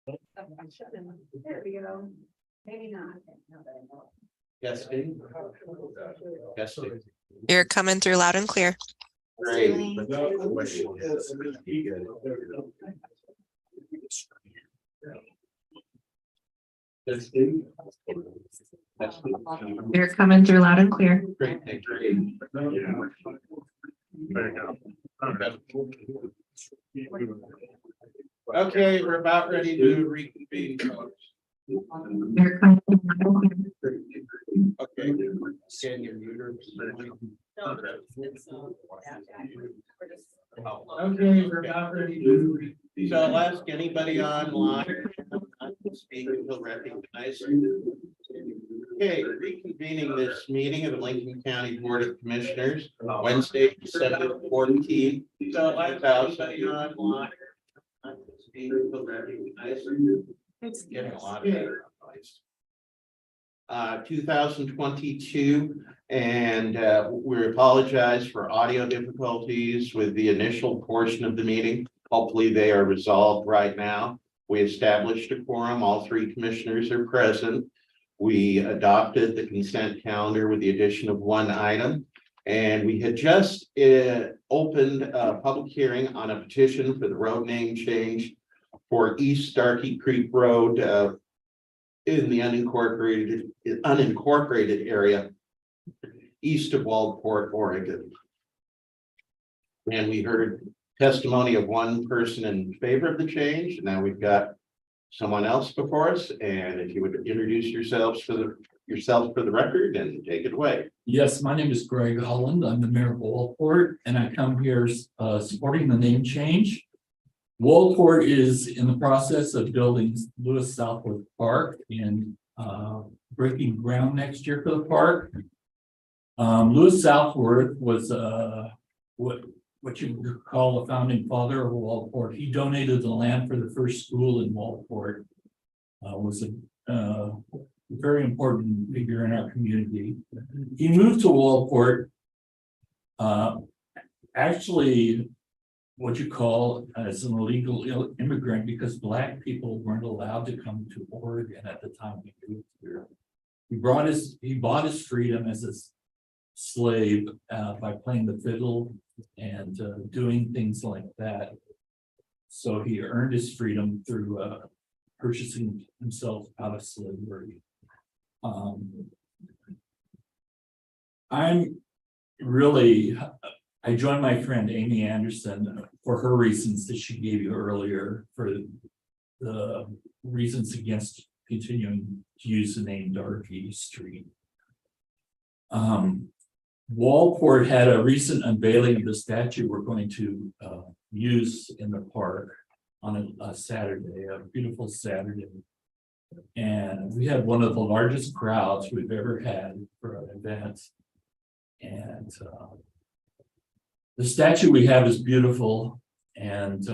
There we go. Maybe not. Yes, Steve? Yes, Steve. You're coming through loud and clear. Great. Yes, Steve? Yes, Steve. You're coming through loud and clear. Great, thank you. Okay, we're about ready to reconvene. You're coming through loud and clear. Okay. Scan your meter. Okay, we're about ready to. So I'll ask anybody online. Speak until recognized. Okay, reconvening this meeting of the Lincoln County Board of Commissioners, Wednesday, December 14th. So I'll ask anybody online. Speak until recognized. It's getting a lot of noise. 2022, and we apologize for audio difficulties with the initial portion of the meeting. Hopefully they are resolved right now. We established a quorum. All three commissioners are present. We adopted the consent calendar with the addition of one item. And we had just opened a public hearing on a petition for the road name change for East Starkey Creek Road in the unincorporated area east of Waldport, Oregon. And we heard testimony of one person in favor of the change. Now we've got someone else before us, and if you would introduce yourselves for the record and take it away. Yes, my name is Greg Holland. I'm the mayor of Waldport, and I come here supporting the name change. Waldport is in the process of building Lewis Southworth Park and breaking ground next year for the park. Lewis Southworth was what you would call the founding father of Waldport. He donated the land for the first school in Waldport. Was a very important figure in our community. He moved to Waldport, actually what you call as an illegal immigrant, because Black people weren't allowed to come to Oregon at the time he moved here. He bought his freedom as a slave by playing the fiddle and doing things like that. So he earned his freedom through purchasing himself out of slavery. I joined my friend Amy Anderson for her reasons that she gave you earlier, for the reasons against continuing to use the name Darkey Street. Waldport had a recent unveiling of the statue we're going to use in the park on a Saturday, a beautiful Saturday. And we had one of the largest crowds we've ever had for an event. And the statue we have is beautiful, and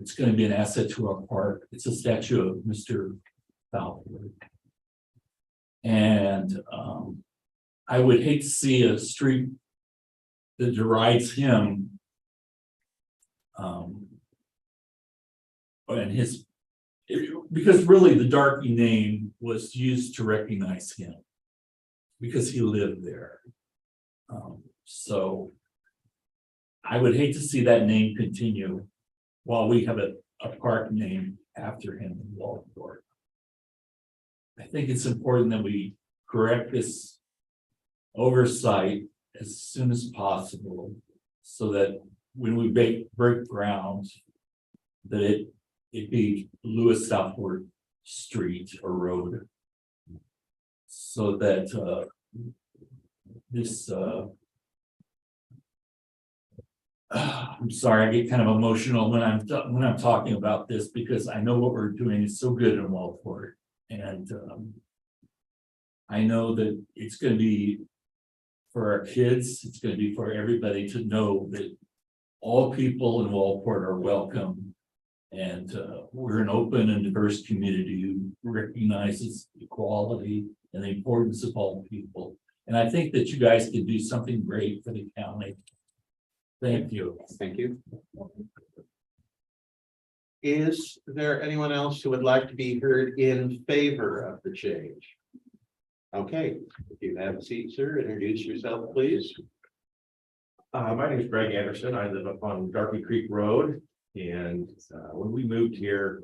it's going to be an asset to our park. It's a statue of Mr. Southworth. And I would hate to see a street that derides him because really the Darkey name was used to recognize him because he lived there. So I would hate to see that name continue while we have a park named after him in Waldport. I think it's important that we correct this oversight as soon as possible, so that when we break ground, that it be Lewis Southworth Street or Road, so that this I'm sorry, I get kind of emotional when I'm talking about this, because I know what we're doing is so good in Waldport, and I know that it's going to be for our kids, it's going to be for everybody to know that all people in Waldport are welcome, and we're an open and diverse community who recognizes equality and the importance of all people. And I think that you guys can do something great for the county. Thank you. Thank you. Is there anyone else who would like to be heard in favor of the change? Okay, if you have a seat, sir, introduce yourself, please. My name is Greg Anderson. I live up on Darky Creek Road. And when we moved here,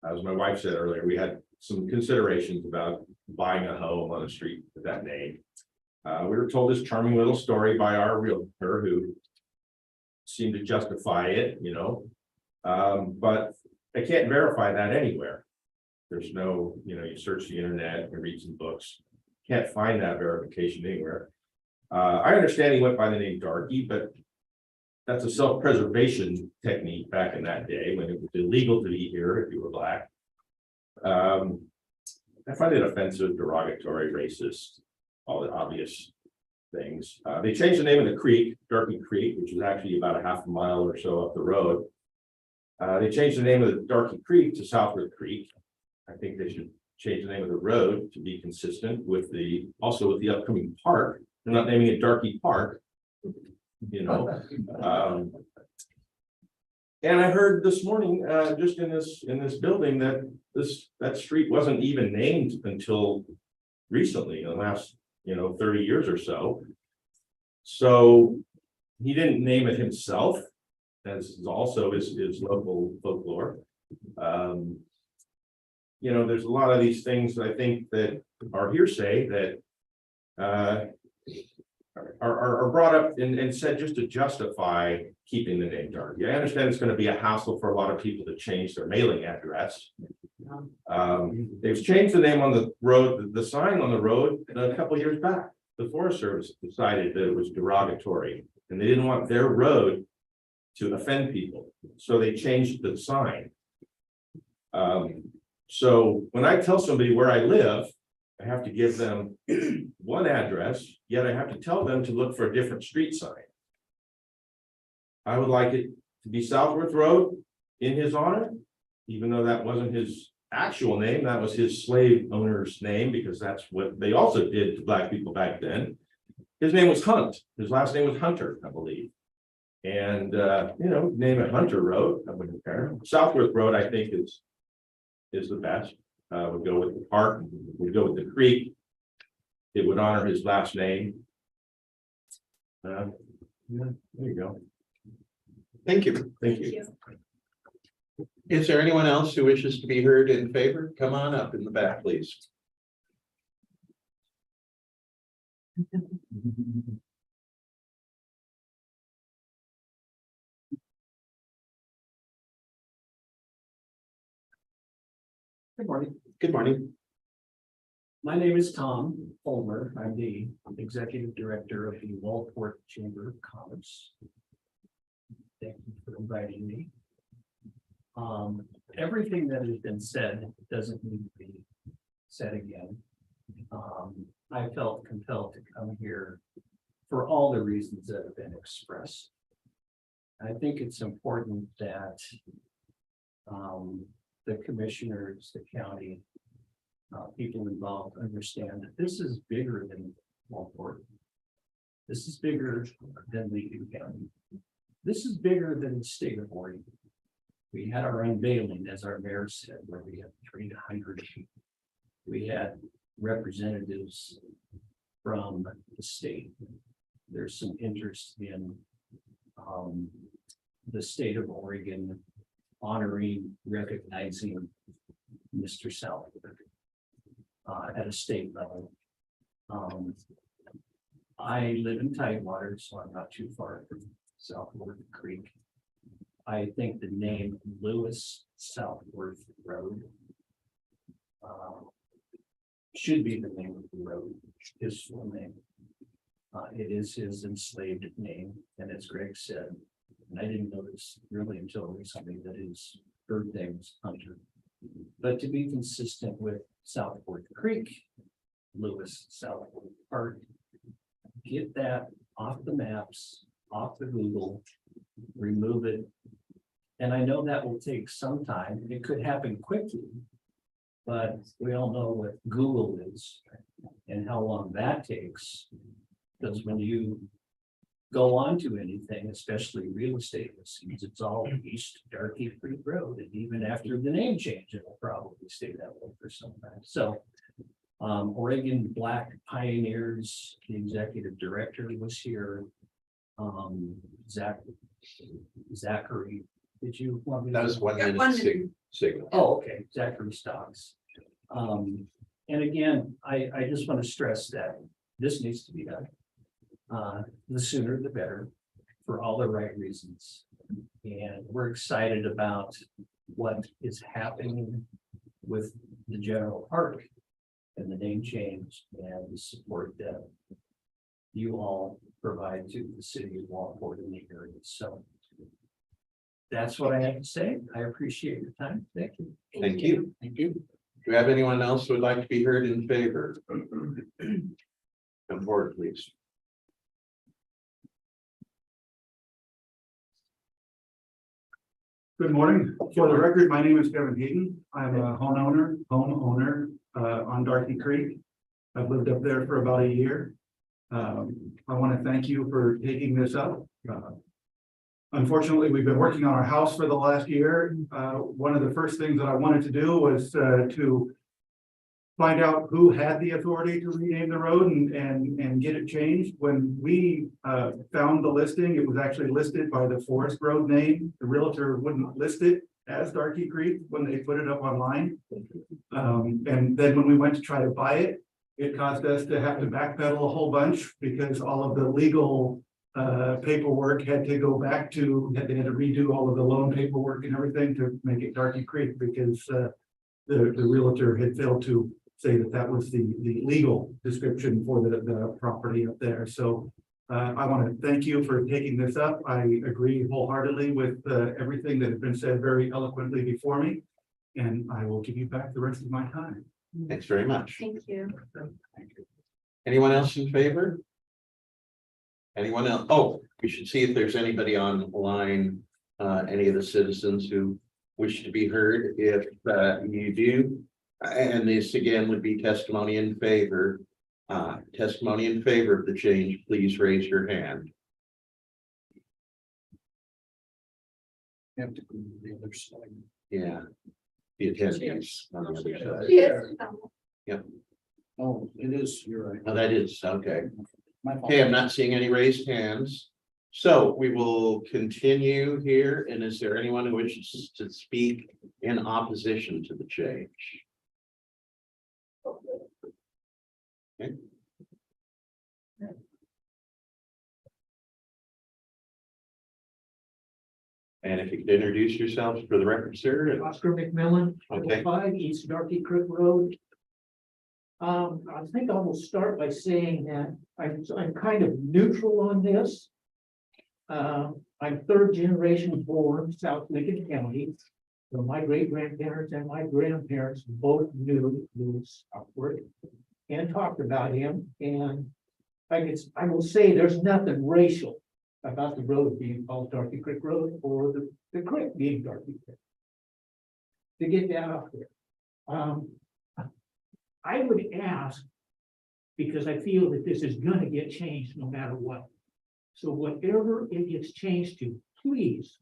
as my wife said earlier, we had some considerations about buying a home on a street with that name. We were told this charming little story by our realtor who seemed to justify it, you know. But I can't verify that anywhere. There's no, you know, you search the internet and read some books, can't find that verification anywhere. I understand he went by the name Darky, but that's a self-preservation technique back in that day when it was illegal to be here if you were black. I find it offensive, derogatory, racist, all the obvious things. They changed the name of the creek, Darky Creek, which is actually about a half a mile or so up the road. They changed the name of the Darky Creek to Southworth Creek. I think they should change the name of the road to be consistent with the, also with the upcoming park. They're not naming it Darky Park, you know. And I heard this morning, just in this building, that that street wasn't even named until recently, in the last, you know, 30 years or so. So he didn't name it himself, as is also his local folklore. You know, there's a lot of these things that I think that are hearsay that are brought up and said just to justify keeping the name Darky. I understand it's going to be a hassle for a lot of people to change their mailing address. They've changed the name on the road, the sign on the road a couple of years back. The Forest Service decided that it was derogatory and they didn't want their road to offend people. So they changed the sign. So when I tell somebody where I live, I have to give them one address, yet I have to tell them to look for a different street sign. I would like it to be Southworth Road in his honor, even though that wasn't his actual name, that was his slave owner's name, because that's what they also did to black people back then. His name was Hunt. His last name was Hunter, I believe. And you know, name it Hunter Road. I wouldn't care. Southworth Road, I think, is the best. Would go with the park, would go with the creek. It would honor his last name. Yeah, there you go. Thank you. Thank you. Is there anyone else who wishes to be heard in favor? Come on up in the back, please. Good morning. Good morning. My name is Tom Ulmer. I'm the Executive Director of the Walport Chamber of Commerce. Thank you for inviting me. Everything that has been said doesn't need to be said again. I felt compelled to come here for all the reasons that have been expressed. I think it's important that the commissioners, the county, people involved understand that this is bigger than Walport. This is bigger than Lee County. This is bigger than the state of Oregon. We had our unveiling, as our mayor said, where we had 300 people. We had representatives from the state. There's some interest in the state of Oregon honoring, recognizing Mr. Southworth at a state level. I live in Tidewater, so I'm not too far from Southworth Creek. I think the name Lewis Southworth Road should be the name of the road, his full name. It is his enslaved name, and as Greg said, and I didn't notice really until recently that his birth name was Hunter. But to be consistent with Southworth Creek, Lewis Southworth Park, get that off the maps, off the Google, remove it. And I know that will take some time. It could happen quickly, but we all know what Google is and how long that takes. Because when you go on to anything, especially real estate listings, it's all East Darky Creek Road, and even after the name change, it'll probably stay that way for some time, so. Oregon Black Pioneers, the executive director was here. Zachary, did you want me to? That was 1 Yeah, minute 1 minute. signal. Oh, okay, Zachary Stocks. And again, I just want to stress that this needs to be done. The sooner the better, for all the right reasons. And we're excited about what is happening with the general park and the name change and the support that you all provide to the city of Walport in the area. So that's what I have to say. I appreciate your time. Thank you. Thank you. Thank you. Do we have anyone else who would like to be heard in favor? Come forward, please. Good morning. For the record, my name is Kevin Hayden. I'm a homeowner on Darky Creek. I've lived up there for about a year. I want to thank you for taking this up. Unfortunately, we've been working on our house for the last year. One of the first things that I wanted to do was to find out who had the authority to rename the road and get it changed. When we found the listing, it was actually listed by the Forest Road name. The realtor wouldn't list it as Darky Creek when they put it up online. And then when we went to try to buy it, it caused us to have to backpedal a whole bunch because all of the legal paperwork had to go back to, they had to redo all of the loan paperwork and everything to make it Darky Creek because the realtor had failed to say that that was the legal description for the property up there. So I want to thank you for taking this up. I agree wholeheartedly with everything that has been said very eloquently before me. And I will give you back the rest of my time. Thanks very much. Thank you. Anyone else in favor? Anyone else? Oh, we should see if there's anybody online, any of the citizens who wish to be heard. If you do, and this again would be testimony in favor. Testimony in favor of the change, please raise your hand. Have to go to the other side. Yeah. The attendees on the other side. Yes. Oh, it is, you're right. Oh, that is, okay. My fault. Okay, I'm not seeing any raised hands. So we will continue here. And is there anyone who wishes to speak in opposition to the change? Okay. And if you could introduce yourselves for the record, sir. and- Oscar McMillan, Okay. 5 East Darky Creek Road. I think I will start by saying that I'm kind of neutral on this. I'm third generation born South Lincoln County. So my great grandparents and my grandparents both knew Lewis Southward and talked about him. And I will say there's nothing racial about the road being called Darky Creek Road or the creek being Darky Creek. To get that out there. I would ask, because I feel that this is gonna get changed no matter what. So whatever it gets changed to, please,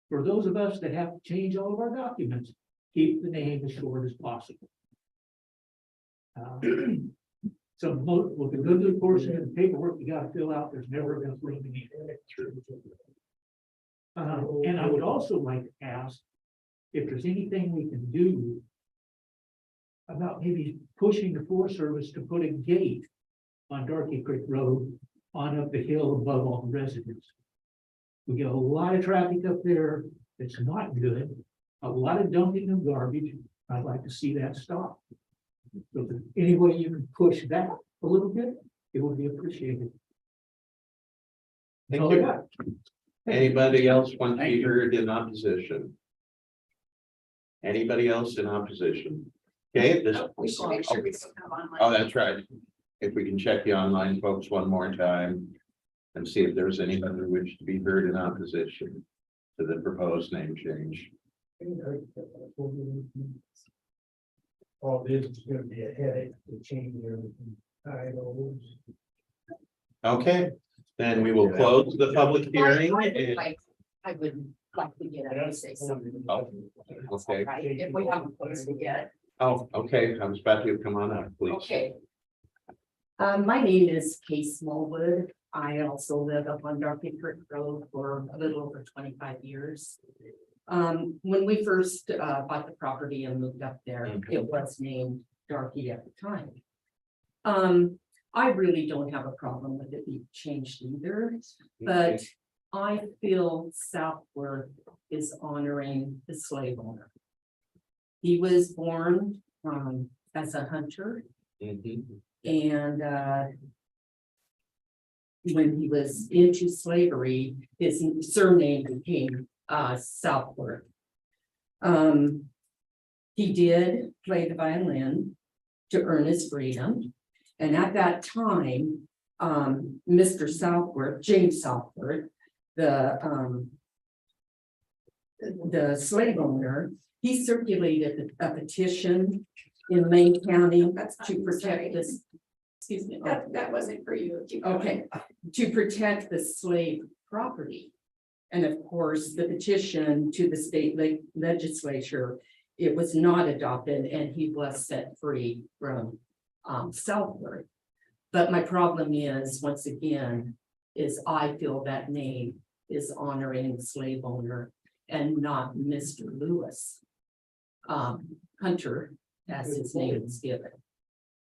for those of us that have to change all of our documents, keep the name as short as possible. So with the good portion of the paperwork you gotta fill out, there's never enough room in here. And I would also like to ask if there's anything we can do about maybe pushing the Forest Service to put a gate on Darky Creek Road on up the hill above all the residents. We get a lot of traffic up there. It's not good. A lot of dumping of garbage. I'd like to see that stop. So if there's any way you can push that a little bit, it would be appreciated. Thank That's all I you. got. Anybody else want to be heard in opposition? Anybody else in opposition? Okay, this. We should make sure we don't have online. Oh, that's right. If we can check the online folks one more time. And see if there's anybody who wishes to be heard in opposition to the proposed name change. All this is gonna be a headache to change everything. Okay, Then we will close the public hearing. I would like to get up and say something. Oh, okay. Right, if we haven't closed it yet. Oh, okay. I was about to come on up, please. Okay. My name is Kay Smallwood. I also live up on Darby Creek Road for a little over 25 years. When we first bought the property and moved up there, it was named Darby at the time. I really don't have a problem with it being changed either, but I feel Southworth is honoring the slave owner. He was born as a hunter. Mhm. And when he was into slavery, his surname became Southworth. He did play the violin to earn his freedom. And at that time, Mr. Southworth, James Southworth, the slave owner, he circulated a petition in Lane County to protect this. Excuse me. That wasn't for you. Keep going. Okay, to protect the slave property. And of course, the petition to the state legislature, it was not adopted and he was set free from Southworth. But my problem is, once again, is I feel that name is honoring the slave owner and not Mr. Lewis Hunter, as his name is given.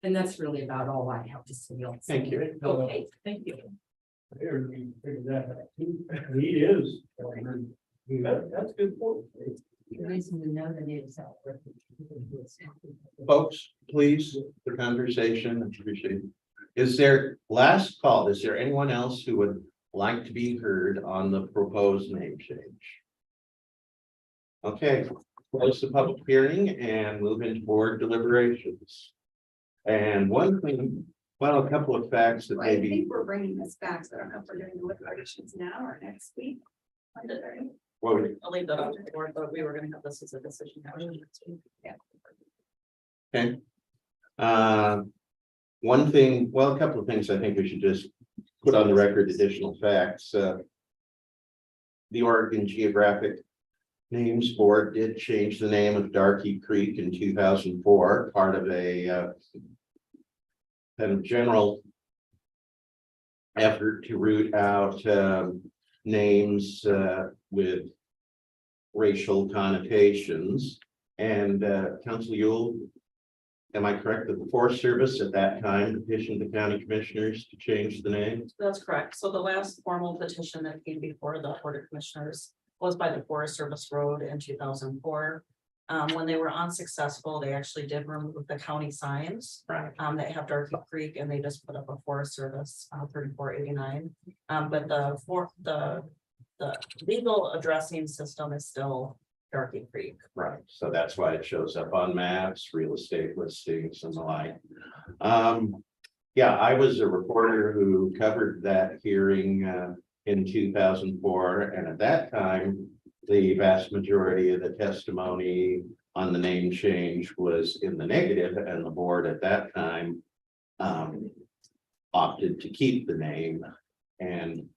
And that's really about all I have to say. Thank you. Okay, thank you. He is. That's good. Reason to know that it's Southworth. Folks, please, the conversation, I appreciate it. Is there, last call, is there anyone else who would like to be heard on the proposed name change? Okay, close the public hearing and move into board deliberations. And one thing, well, a couple of facts that Well, I maybe, think we're bringing this back, so I don't know if we're doing the deliberations now or next week. what would- I'll leave that up to the board, but we were gonna have this as a decision. okay. One thing, well, a couple of things I think we should just put on the record, additional facts. The Oregon Geographic Names Board did change the name of Darky Creek in 2004, part of a kind of general effort to root out names with racial connotations. And Council Yule, am I correct that the Forest Service at that time petitioned the county commissioners to change the name? That's correct. So the last formal petition that came before the Board of Commissioners was by the Forest Service Road in 2004. When they were unsuccessful, they actually did remove the county signs. Right. That have Darky Creek and they just put up a Forest Service 3489. But the legal addressing system is still Darky Creek. Right, so that's why it shows up on maps, real estate listings and the like. Yeah, I was a reporter who covered that hearing in 2004, and at that time, the vast majority of the testimony on the name change was in the negative, and the board at that time opted to keep the name. And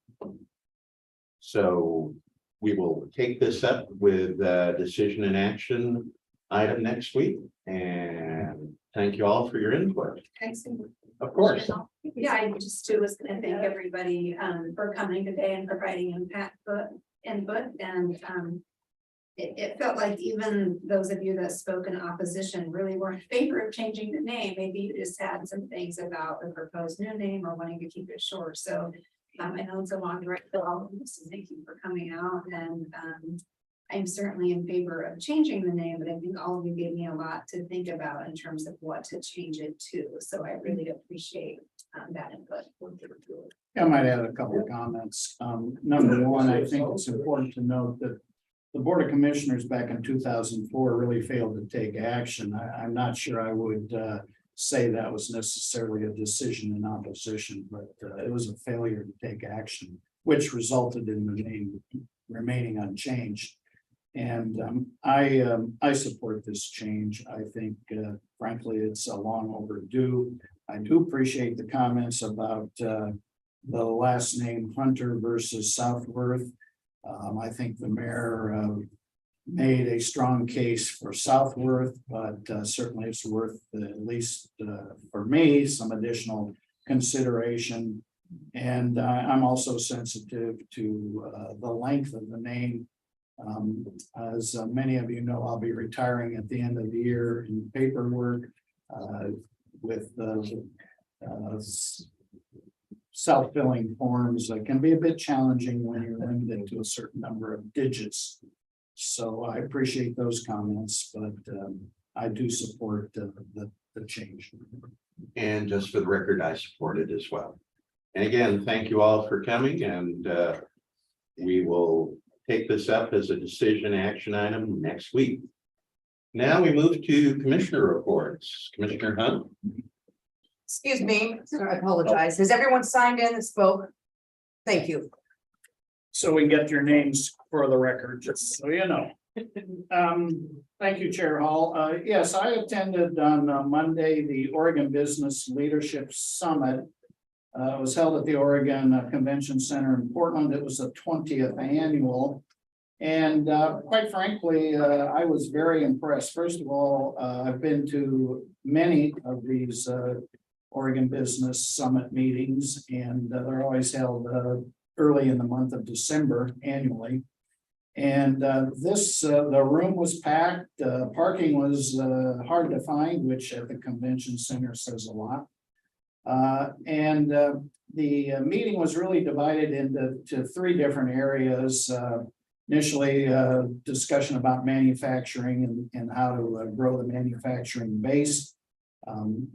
so we will take this up with decision and action item next week. And thank you all for your input. Thanks. Of course. Yeah, I just too was gonna thank everybody for coming today and providing input and it felt like even those of you that spoke in opposition really were in favor of changing the name. Maybe you just had some things about the proposed new name or wanting to keep it short. So I know it's a long direct bill, so thank you for coming out and I'm certainly in favor of changing the name, but I think all of you gave me a lot to think about in terms of what to change it to. So I really appreciate that input. I might add a couple of comments. Number one, I think it's important to note that the Board of Commissioners back in 2004 really failed to take action. I'm not sure I would say that was necessarily a decision in opposition, but it was a failure to take action, which resulted in the name remaining unchanged. And I support this change. I think frankly, it's a long overdue. I do appreciate the comments about the last name Hunter versus Southworth. I think the mayor made a strong case for Southworth, but certainly it's worth, at least for me, some additional consideration. And I'm also sensitive to the length of the name. As many of you know, I'll be retiring at the end of the year in paperwork with self-filling forms that can be a bit challenging when you're limited to a certain number of digits. So I appreciate those comments, but I do support the change. And just for the record, I support it as well. And again, thank you all for coming, and we will take this up as a decision action item next week. Now we move to commissioner reports. Commissioner Hunt? Excuse me, I apologize. Has everyone signed in and spoke? Thank you. So we can get your names for the record, just so you know. Thank you, Chair Hall. Yes, I attended on Monday, the Oregon Business Leadership Summit. It was held at the Oregon Convention Center in Portland. It was the 20th annual. And quite frankly, I was very impressed. First of all, I've been to many of these Oregon Business Summit meetings, and they're always held early in the month of December annually. And the room was packed, parking was hard to find, which at the convention center says a lot. And the meeting was really divided into three different areas. Initially, discussion about manufacturing and how to grow the manufacturing base.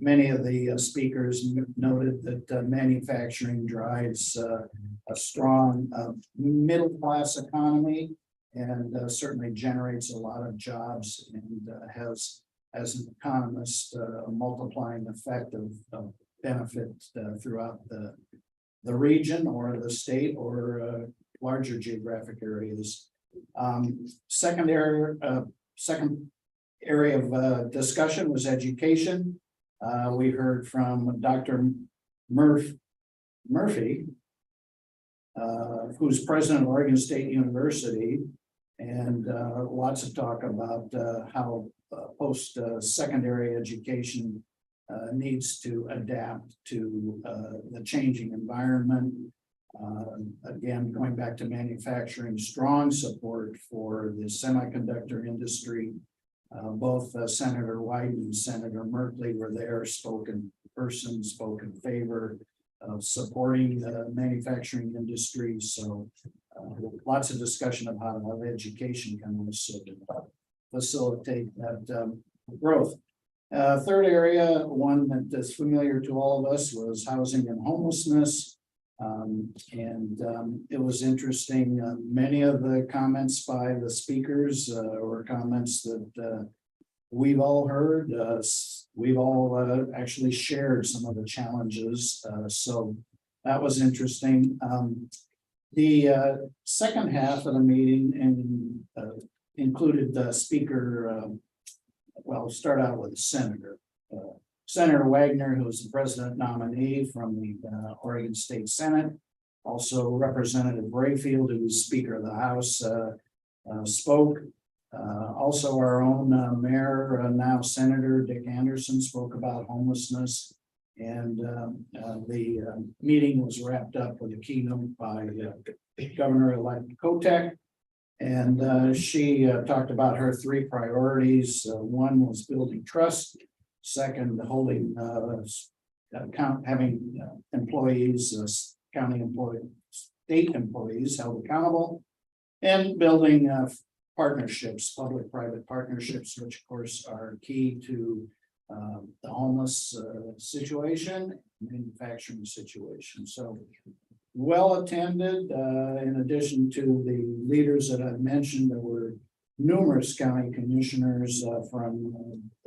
Many of the speakers noted that manufacturing drives a strong middle-class economy and certainly generates a lot of jobs and has, as an economist, a multiplying effect of benefit throughout the region or the state or larger geographic areas. Second area of discussion was education. We heard from Dr. Murphy, who's president of Oregon State University, and lots of talk about how post-secondary education needs to adapt to the changing environment. Again, going back to manufacturing, strong support for the semiconductor industry. Both Senator Wyden and Senator Merkley were there, spoke in favor of supporting the manufacturing industry. So lots of discussion about how education can also facilitate that growth. Third area, one that is familiar to all of us, was housing and homelessness. It was interesting. Many of the comments by the speakers were comments that we've all heard. We've all actually shared some of the challenges. So that was interesting. The second half of the meeting included the speaker. Well, start out with the senator. Senator Wagner, who is the president nominee from the Oregon State Senate. Also Representative Brayfield, who is Speaker of the House, spoke. Also our own mayor, now Senator Dick Anderson, spoke about homelessness. And the meeting was wrapped up with a keynote by Governor-elect Kotek. And she talked about her three priorities. One was building trust. Second, holding having employees, county employees, state employees held accountable, and building partnerships, public-private partnerships, which of course are key to the homeless situation, manufacturing situation. So well attended. In addition to the leaders that I've mentioned, there were numerous county commissioners from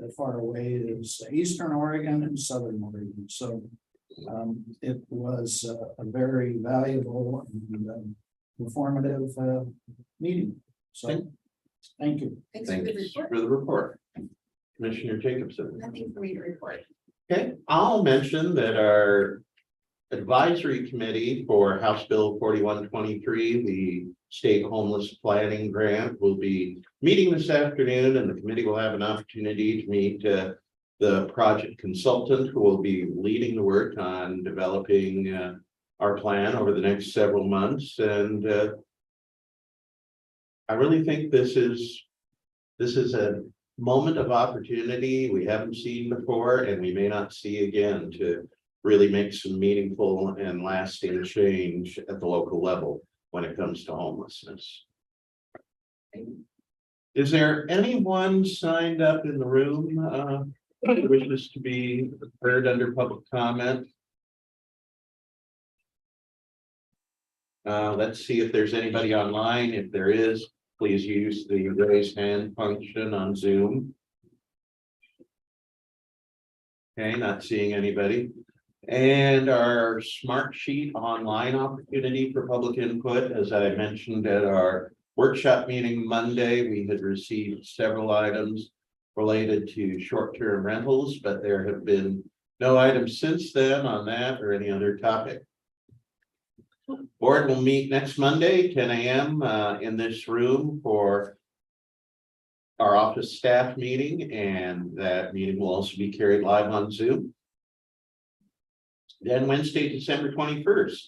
as far away as Eastern Oregon and Southern Oregon. So it was a very valuable and informative meeting. So thank you. Thanks for the Thanks report. for the report. Commissioner Jacobson. Nothing for me to report. Okay, I'll mention that our advisory committee for House Bill 4123, the state homeless planning grant, will be meeting this afternoon, and the committee will have an opportunity to meet the project consultant who will be leading the work on developing our plan over the next several months. And I really think this is a moment of opportunity we haven't seen before, and we may not see again, to really make some meaningful and lasting change at the local level when it comes to homelessness. Is there anyone signed up in the room who wishes to be heard under public comment? Let's see if there's anybody online. If there is, please use the raise hand function on Zoom. Okay, not seeing anybody. And our smart sheet online opportunity for public input, as I mentioned at our workshop meeting Monday, we had received several items related to short-term rentals, but there have been no items since then on that or any other topic. Board will meet next Monday, 10 a.m. In this room for our office staff meeting, and that meeting will also be carried live on Zoom. Then Wednesday, December 21st,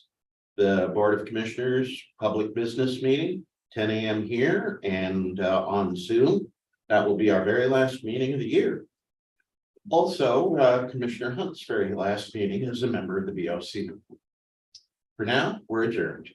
the Board of Commissioners Public Business Meeting, 10 a.m. here and on Zoom. That will be our very last meeting of the year. Also, Commissioner Hunt's very last meeting as a member of the BOC. For now, we're adjourned.